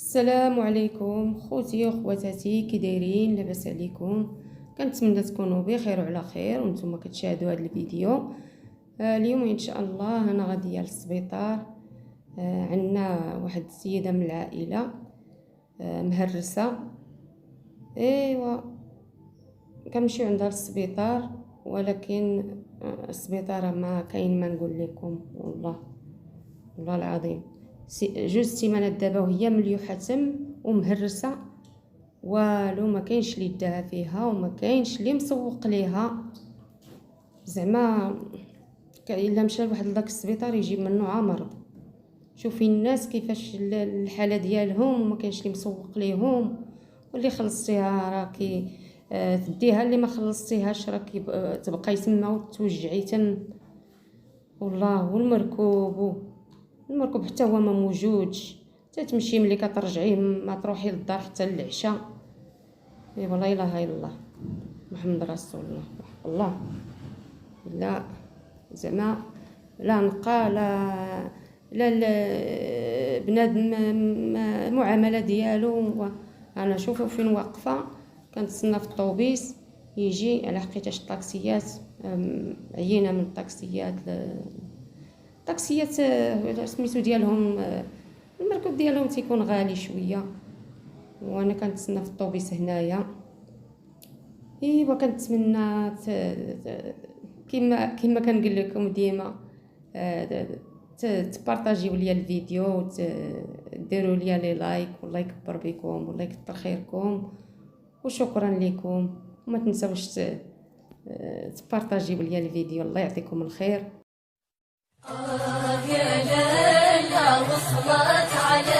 السلام عليكم خوتي وخواتاتي، كي دايرين؟ لاباس عليكم؟ كنتمنى تكونوا بخير وعلى خير وانتم كتشاهدوا هذا الفيديو. اليوم ان شاء الله انا غاديه للسبيطار. عندنا واحد السيده من العائله مهرسه. ايوا كنمشيو عندها للسبيطار، ولكن السبيطار ما كاين ما نقول لكم. والله العظيم جوج سيمانات دابا وهي مليوحه تم ومهرسه، والو ما كاينش اللي يدها فيها وما كاينش اللي مسوق ليها. زعما الا مشى لواحد داك السبيطار يجيب منه عامر. شوفي الناس كيفاش الحاله ديالهم وما كاينش اللي مسوق ليهم، واللي خلصتيها راكي تديها، اللي ما خلصتيهاش راكي تبقاي تما وتوجعي تم. والله والمركوب حتى هو ما موجودش، تتمشي ملي كترجعي ما تروحي للدار حتى العشاء. اي والله لا اله الا الله محمد رسول الله. الله لا زعما لا نقى لا بنادم المعامله ديالو. انا شوفوا فين واقفه كنتسنى في الطوبيس يجي، على حقيقه الطاكسيات عينه من الطاكسيات سميتو ديالهم، المركب ديالهم تيكون غالي شويه، وانا كنتسنى في الطوبيس هنايا. ايوا كنتمنى كما كنقول لكم ديما تبارطاجيو ليا الفيديو وتديروا ليا لي لايك، والله يكبر بكم والله يكثر خيركم وشكرا لكم. وما تنساوش تبارطاجيو ليا الفيديو. الله يعطيكم الخير. يا ليلى وصلت على